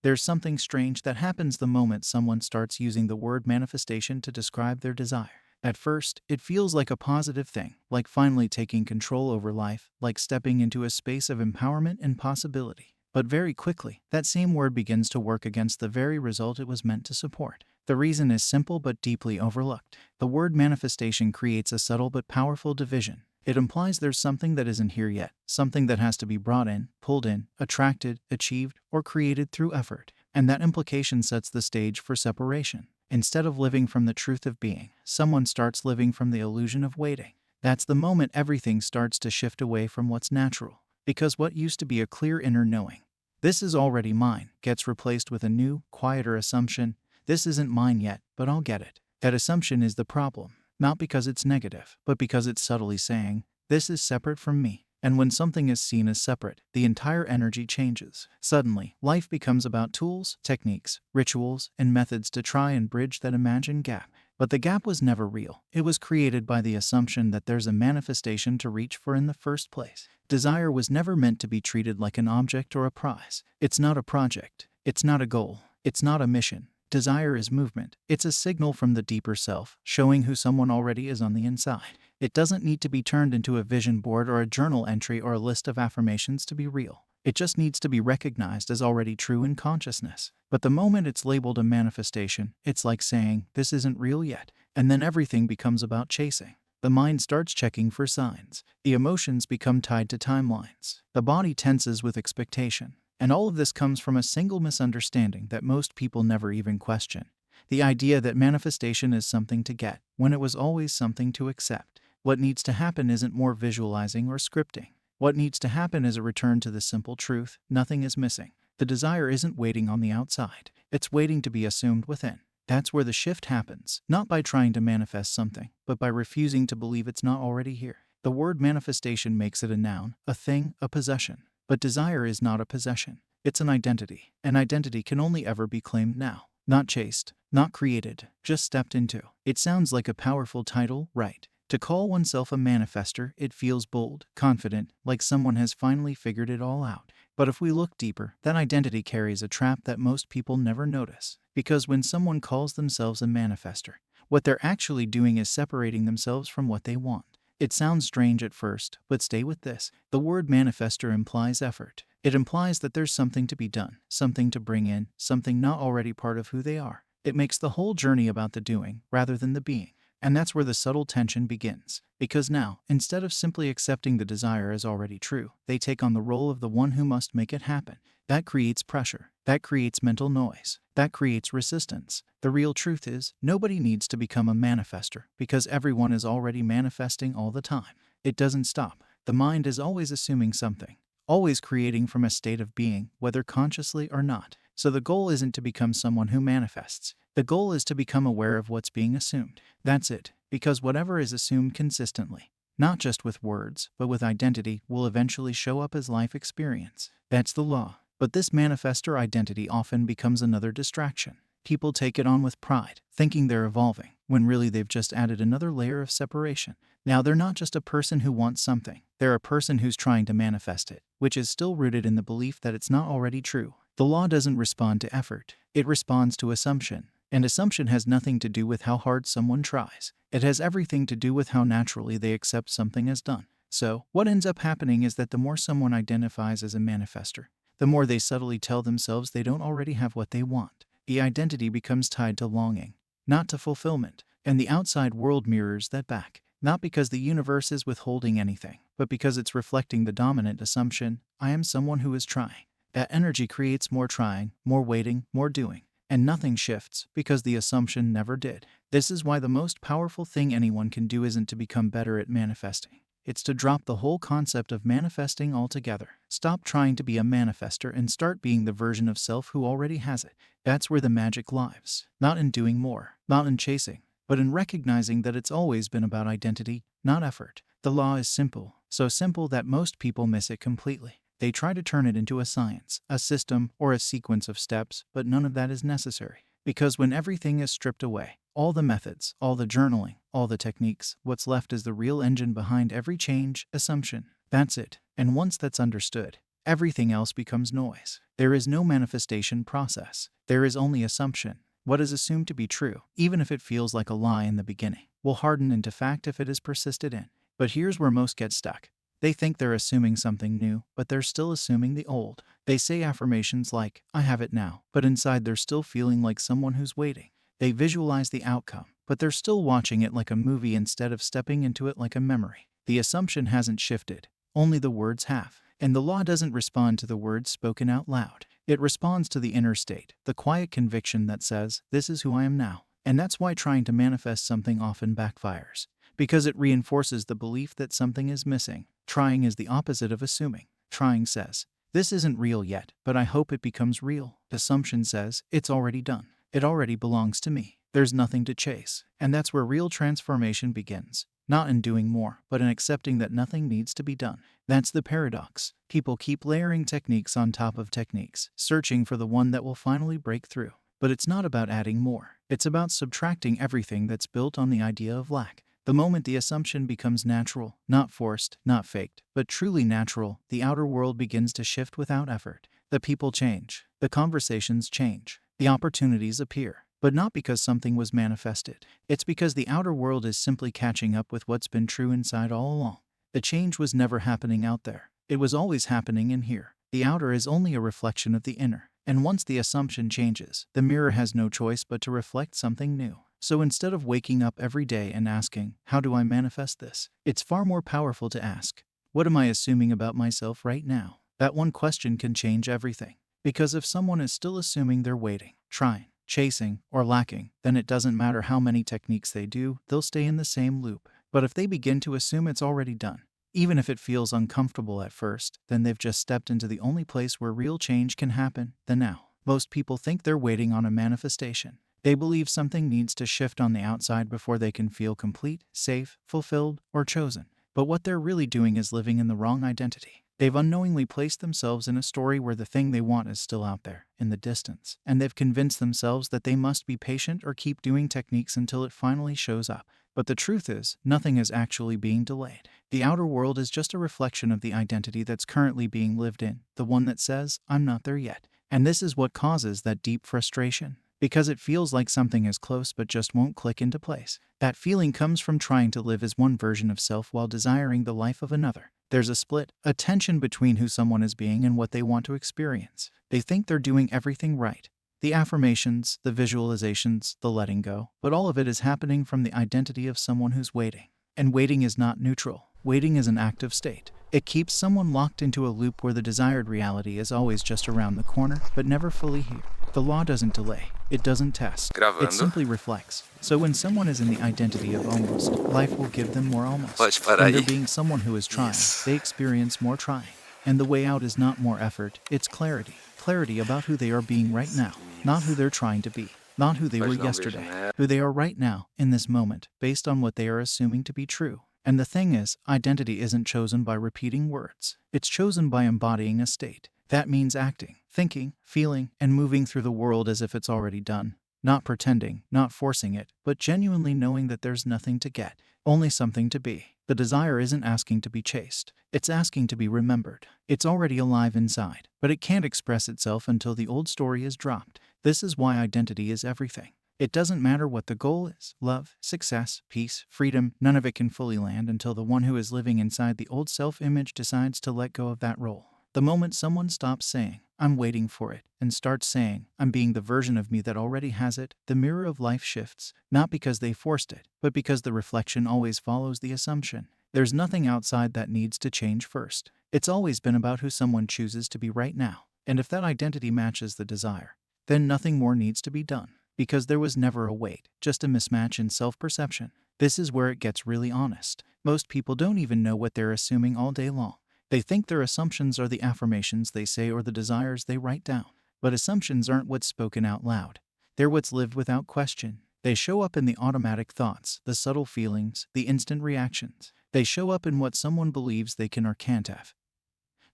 There's something strange that happens the moment someone starts using the word manifestation to describe their desire. At first, it feels like a positive thing, like finally taking control over life, like stepping into a space of empowerment and possibility. But very quickly, that same word begins to work against the very result it was meant to support. The reason is simple but deeply overlooked. The word manifestation creates a subtle but powerful division. It implies there's something that isn't here yet, something that has to be brought in, pulled in, attracted, achieved, or created through effort. And that implication sets the stage for separation. Instead of living from the truth of being, someone starts living from the illusion of waiting. That's the moment everything starts to shift away from what's natural. Because what used to be a clear inner knowing, "This is already mine," gets replaced with a new, quieter assumption, "This isn't mine yet, but I'll get it." That assumption is the problem, not because it's negative, but because it's subtly saying, "This is separate from me." And when something is seen as separate, the entire energy changes. Suddenly, life becomes about tools, techniques, rituals, and methods to try and bridge that imagined gap. But the gap was never real. It was created by the assumption that there's a manifestation to reach for in the first place. Desire was never meant to be treated like an object or a prize. It's not a project. It's not a goal. It's not a mission. Desire is movement. It's a signal from the deeper self, showing who someone already is on the inside. It doesn't need to be turned into a vision board or a journal entry or a list of affirmations to be real. It just needs to be recognized as already true in consciousness. But the moment it's labeled a manifestation, it's like saying, "This isn't real yet." And then everything becomes about chasing. The mind starts checking for signs. The emotions become tied to timelines. The body tenses with expectation. And all of this comes from a single misunderstanding that most people never even question. The idea that manifestation is something to get, when it was always something to accept. What needs to happen isn't more visualizing or scripting. What needs to happen is a return to the simple truth: nothing is missing. The desire isn't waiting on the outside. It's waiting to be assumed within. That's where the shift happens, not by trying to manifest something, but by refusing to believe it's not already here. The word manifestation makes it a noun, a thing, a possession. But desire is not a possession. It's an identity. An identity can only ever be claimed now. Not chased, not created, just stepped into. It sounds like a powerful title, right? To call oneself a manifestor, it feels bold, confident, like someone has finally figured it all out. But if we look deeper, that identity carries a trap that most people never notice. Because when someone calls themselves a manifestor, what they're actually doing is separating themselves from what they want. It sounds strange at first, but stay with this. The word manifestor implies effort. It implies that there's something to be done, something to bring in, something not already part of who they are. It makes the whole journey about the doing, rather than the being. And that's where the subtle tension begins. Because now, instead of simply accepting the desire as already true, they take on the role of the one who must make it happen. That creates pressure. That creates mental noise. That creates resistance. The real truth is, nobody needs to become a manifestor, because everyone is already manifesting all the time. It doesn't stop. The mind is always assuming something, always creating from a state of being, whether consciously or not. So the goal isn't to become someone who manifests. The goal is to become aware of what's being assumed. That's it. Because whatever is assumed consistently, not just with words, but with identity, will eventually show up as life experience. That's the law. But this manifestor identity often becomes another distraction. People take it on with pride, thinking they're evolving, when really they've just added another layer of separation. Now they're not just a person who wants something. They're a person who's trying to manifest it, which is still rooted in the belief that it's not already true. The law doesn't respond to effort. It responds to assumption. And assumption has nothing to do with how hard someone tries. It has everything to do with how naturally they accept something as done. So, what ends up happening is that the more someone identifies as a manifestor, the more they subtly tell themselves they don't already have what they want. The identity becomes tied to longing, not to fulfillment. And the outside world mirrors that back. Not because the universe is withholding anything, but because it's reflecting the dominant assumption: I am someone who is trying. That energy creates more trying, more waiting, more doing. And nothing shifts, because the assumption never did. This is why the most powerful thing anyone can do isn't to become better at manifesting. It's to drop the whole concept of manifesting altogether. Stop trying to be a manifestor and start being the version of self who already has it. That's where the magic lies. Not in doing more, not in chasing, but in recognizing that it's always been about identity, not effort. The law is simple, so simple that most people miss it completely. They try to turn it into a science, a system, or a sequence of steps, but none of that is necessary. Because when everything is stripped away, all the methods, all the journaling, all the techniques, what's left is the real engine behind every change: assumption. That's it. And once that's understood, Everything else becomes noise. There is no manifestation process. There is only assumption. What is assumed to be true, even if it feels like a lie in the beginning, will harden into fact if it is persisted in. But here's where most get stuck. They think they're assuming something new, but they're still assuming the old. They say affirmations like, I have it now, but inside they're still feeling like someone who's waiting. They visualize the outcome, but they're still watching it like a movie instead of stepping into it like a memory. The assumption hasn't shifted, only the words have. And the law doesn't respond to the words spoken out loud. It responds to the inner state, the quiet conviction that says, this is who I am now. And that's why trying to manifest something often backfires, because it reinforces the belief that something is missing. Trying is the opposite of assuming. Trying says, this isn't real yet, but I hope it becomes real. Assumption says, it's already done. It already belongs to me. There's nothing to chase. And that's where real transformation begins. Not in doing more, but in accepting that nothing needs to be done. That's the paradox. People keep layering techniques on top of techniques, searching for the one that will finally break through. But it's not about adding more. It's about subtracting everything that's built on the idea of lack. The moment the assumption becomes natural, not forced, not faked, but truly natural, the outer world begins to shift without effort. The people change. The conversations change. The opportunities appear. But not because something was manifested. It's because the outer world is simply catching up with what's been true inside all along. The change was never happening out there. It was always happening in here. The outer is only a reflection of the inner. And once the assumption changes, the mirror has no choice but to reflect something new. So instead of waking up every day and asking, how do I manifest this? It's far more powerful to ask, what am I assuming about myself right now? That one question can change everything. Because if someone is still assuming they're waiting, trying, chasing, or lacking, then it doesn't matter how many techniques they do, they'll stay in the same loop. But if they begin to assume it's already done, even if it feels uncomfortable at first, then they've just stepped into the only place where real change can happen, the now. Most people think they're waiting on a manifestation. They believe something needs to shift on the outside before they can feel complete, safe, fulfilled, or chosen. But what they're really doing is living in the wrong identity. They've unknowingly placed themselves in a story where the thing they want is still out there, in the distance, and they've convinced themselves that they must be patient or keep doing techniques until it finally shows up. But the truth is, nothing is actually being delayed. The outer world is just a reflection of the identity that's currently being lived in, the one that says, I'm not there yet. And this is what causes that deep frustration. Because it feels like something is close but just won't click into place. That feeling comes from trying to live as one version of self while desiring the life of another. There's a split, a tension between who someone is being and what they want to experience. They think they're doing everything right. The affirmations, the visualizations, the letting go. But all of it is happening from the identity of someone who's waiting. And waiting is not neutral. Waiting is an active state. It keeps someone locked into a loop where the desired reality is always just around the corner, but never fully here. The law doesn't delay. It doesn't test. It Gravando. simply reflects. So when someone is in the identity of almost, life will give them more almost. Pode parar When they're aí. being someone who is trying, Isso. they experience more trying. And the way out is not more effort, it's clarity. Clarity about who they are being right now, not who they're trying to be, not who they were Mas não vejo yesterday, nada. who they are right now, in this moment, based on what they are assuming to be true. And the thing is, identity isn't chosen by repeating words. It's chosen by embodying a state. That means acting, thinking, feeling, and moving through the world as if it's already done. Not pretending, not forcing it, but genuinely knowing that there's nothing to get, only something to be. The desire isn't asking to be chased. It's asking to be remembered. It's already alive inside, but it can't express itself until the old story is dropped. This is why identity is everything. It doesn't matter what the goal is. Love, success, peace, freedom, none of it can fully land until the one who is living inside the old self-image decides to let go of that role. The moment someone stops saying, I'm waiting for it, and starts saying, I'm being the version of me that already has it, the mirror of life shifts, not because they forced it, but because the reflection always follows the assumption. There's nothing outside that needs to change first. It's always been about who someone chooses to be right now. And if that identity matches the desire, then nothing more needs to be done. Because there was never a wait, just a mismatch in self-perception. This is where it gets really honest. Most people don't even know what they're assuming all day long. They think their assumptions are the affirmations they say or the desires they write down. But assumptions aren't what's spoken out loud. They're what's lived without question. They show up in the automatic thoughts, the subtle feelings, the instant reactions. They show up in what someone believes they can or can't have,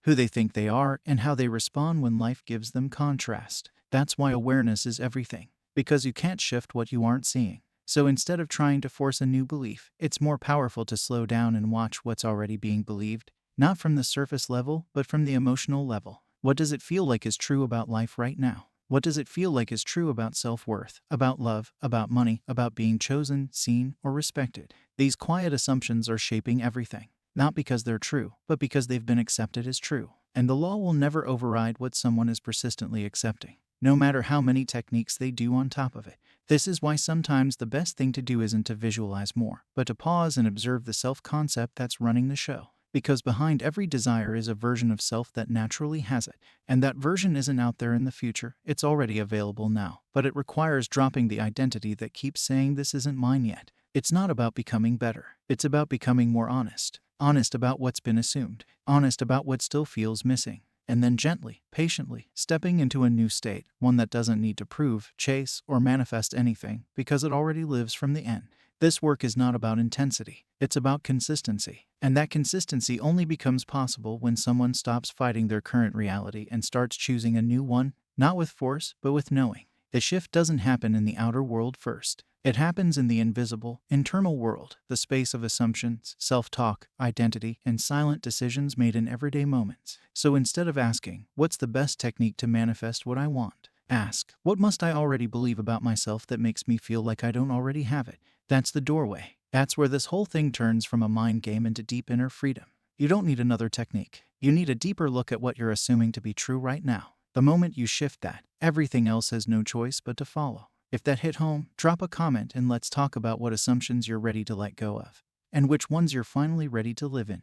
who they think they are, and how they respond when life gives them contrast. That's why awareness is everything. Because you can't shift what you aren't seeing. So instead of trying to force a new belief, it's more powerful to slow down and watch what's already being believed. not from the surface level, but from the emotional level. What does it feel like is true about life right now? What does it feel like is true about self-worth, about love, about money, about being chosen, seen, or respected? These quiet assumptions are shaping everything, not because they're true, but because they've been accepted as true. And the law will never override what someone is persistently accepting, no matter how many techniques they do on top of it. This is why sometimes the best thing to do isn't to visualize more, but to pause and observe the self-concept that's running the show. Because behind every desire is a version of self that naturally has it. And that version isn't out there in the future, it's already available now. But it requires dropping the identity that keeps saying this isn't mine yet. It's not about becoming better. It's about becoming more honest. Honest about what's been assumed. Honest about what still feels missing. And then gently, patiently, stepping into a new state, one that doesn't need to prove, chase, or manifest anything, because it already lives from the end. This work is not about intensity, it's about consistency. And that consistency only becomes possible when someone stops fighting their current reality and starts choosing a new one, not with force, but with knowing. The shift doesn't happen in the outer world first. It happens in the invisible, internal world, the space of assumptions, self-talk, identity, and silent decisions made in everyday moments. So instead of asking, what's the best technique to manifest what I want? Ask, what must I already believe about myself that makes me feel like I don't already have it? That's the doorway. That's where this whole thing turns from a mind game into deep inner freedom. You don't need another technique. You need a deeper look at what you're assuming to be true right now. The moment you shift that, everything else has no choice but to follow. If that hit home, drop a comment and let's talk about what assumptions you're ready to let go of, and which ones you're finally ready to live in.